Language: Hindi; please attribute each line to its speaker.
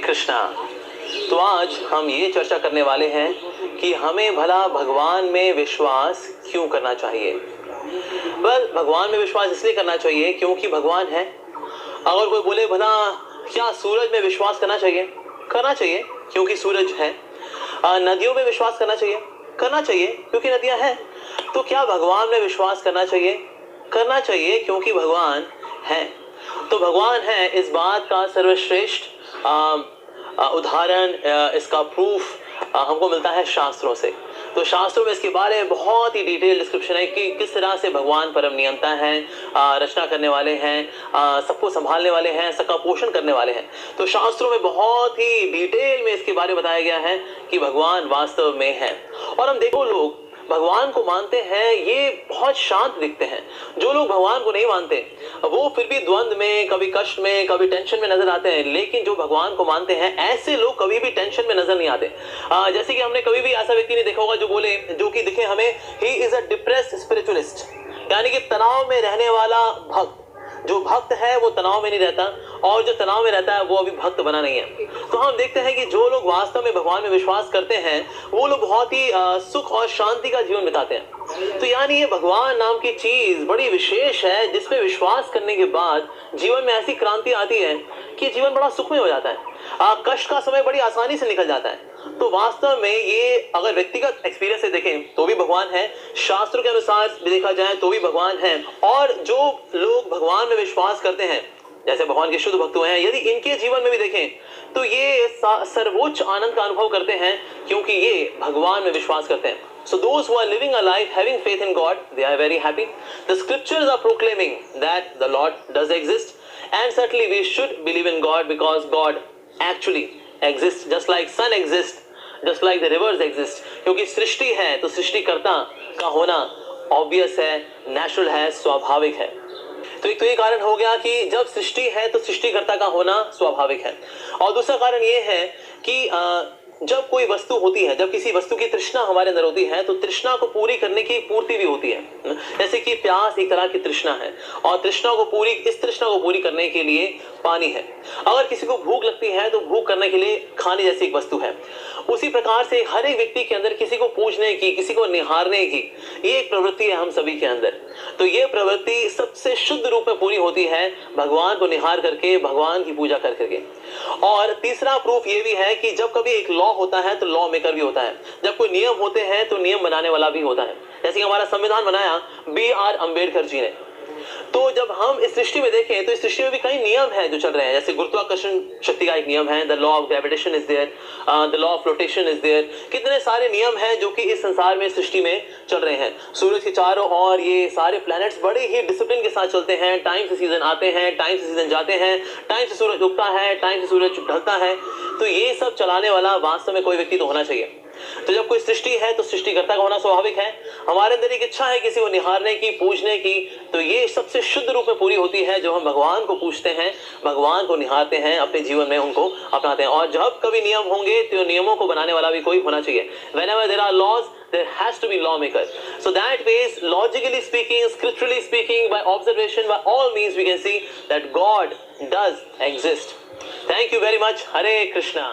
Speaker 1: कृष्णा। तो आज हम ये चर्चा करने वाले हैं कि हमें भला भगवान में विश्वास क्यों करना चाहिए। भगवान में विश्वास इसलिए करना चाहिए क्योंकि भगवान है। अगर कोई बोले भला क्या सूरज में विश्वास करना चाहिए क्योंकि सूरज है। नदियों में विश्वास करना चाहिए क्योंकि नदियां हैं। तो क्या भगवान में विश्वास करना चाहिए क्योंकि भगवान है। तो भगवान है इस बात का सर्वश्रेष्ठ उदाहरण, इसका प्रूफ हमको मिलता है शास्त्रों से। तो शास्त्रों में इसके बारे में बहुत ही डिटेल डिस्क्रिप्शन है कि किस तरह से भगवान परम नियंता हैं, रचना करने वाले हैं, सबको संभालने वाले हैं, सबका पोषण करने वाले हैं। तो शास्त्रों में बहुत ही डिटेल में इसके बारे में बताया गया है कि भगवान वास्तव में है। और हम देखो, लोग भगवान को मानते हैं ये बहुत शांत दिखते हैं। जो लोग भगवान को नहीं मानते वो फिर भी द्वंद में, कभी कष्ट में, कभी टेंशन में नजर आते हैं। लेकिन जो भगवान को मानते हैं ऐसे लोग कभी भी टेंशन में नजर नहीं आते। जैसे कि हमने कभी भी ऐसा व्यक्ति नहीं देखा होगा जो कि दिखे हमें he is a depressed spiritualist, यानी कि तनाव में रहने वाला भक्त। जो भक्त है वो तनाव में नहीं रहता, और जो तनाव में रहता है वो अभी भक्त बना नहीं है। तो हम देखते हैं कि जो लोग वास्तव में भगवान में विश्वास करते हैं वो लोग बहुत ही सुख और शांति का जीवन बिताते हैं। तो यानी ये भगवान नाम की चीज बड़ी विशेष है, जिसमें विश्वास करने के बाद जीवन में ऐसी क्रांति आती है कि जीवन बड़ा सुखमय हो जाता है। कष्ट का समय बड़ी आसानी से निकल जाता है। तो वास्तव में ये अगर व्यक्तिगत एक्सपीरियंस से देखें तो भी भगवान है, शास्त्रों के अनुसार देखा जाए तो भी भगवान है। और जो लोग भगवान में विश्वास करते हैं, जैसे भगवान के शुद्ध भक्त हैं, यदि इनके जीवन में भी देखें तो ये सर्वोच्च आनंद का अनुभव करते हैं क्योंकि ये भगवान में विश्वास करते हैं। So those who are living a life having faith in God, they are very happy. The scriptures are proclaiming that the Lord does exist, and certainly we should believe in God because God actually exists, just like sun exists, just like the rivers exist. क्योंकि सृष्टि है तो सृष्टिकर्ता का होना ऑब्वियस है, नेचुरल है, स्वाभाविक है। तो एक तो ये कारण हो गया कि जब सृष्टि है तो सृष्टिकर्ता का होना स्वाभाविक है। और दूसरा कारण ये है कि जब कोई वस्तु होती है, जब किसी वस्तु की तृष्णा हमारे अंदर होती है तो तृष्णा को पूरी करने की पूर्ति भी होती है। जैसे कि प्यास एक तरह की तृष्णा है, और इस तृष्णा को पूरी करने के लिए पानी है। अगर किसी को भूख लगती है तो भूख करने के लिए खाने जैसी एक वस्तु है। उसी प्रकार से हर एक व्यक्ति के अंदर किसी को पूजने की, किसी को निहारने की ये एक प्रवृत्ति है हम सभी के अंदर। तो ये प्रवृत्ति सबसे शुद्ध रूप में पूरी होती है भगवान को निहार करके, भगवान की पूजा कर करके। और तीसरा प्रूफ ये भी है कि जब कभी एक लॉ होता है तो लॉ मेकर भी होता है। जब कोई नियम होते हैं तो नियम बनाने वाला भी होता है। जैसे कि हमारा संविधान बनाया B.R. अम्बेडकर जी ने। तो जब हम इस सृष्टि में देखें तो इस सृष्टि में भी कई नियम हैं जो चल रहे हैं। जैसे गुरुत्वाकर्षण शक्ति का एक नियम है, the law of gravitation is there, the law of flotation is there. कितने सारे नियम हैं जो कि इस संसार में, सृष्टि में चल रहे हैं। सूरज के चारों ओर ये सारे प्लैनेट्स बड़े ही डिसिप्लिन के साथ चलते हैं। टाइम से सीजन आते हैं, टाइम से सीजन जाते हैं, टाइम से सूरज उगता है, टाइम से सूरज ढलता है। तो ये सब चलाने वाला वास्तव में कोई व्यक्ति तो होना चाहिए। तो जब कोई सृष्टि है तो सृष्टिकर्ता का होना स्वाभाविक है। हमारे अंदर एक इच्छा है किसी को निहारने की, पूजने की, तो ये सबसे शुद्ध रूप में पूरी होती है जो हम भगवान को पूजते हैं, भगवान को निहारते हैं, अपने जीवन में उनको अपनाते हैं। और जब कभी नियम होंगे तो नियमों को बनाने वाला भी कोई होना चाहिए। Whenever there are laws, there has to be lawmaker. So that means, logically speaking, scripturally speaking, by observation, by all means, we can see that God does exist. Thank you very much. Hare Krishna.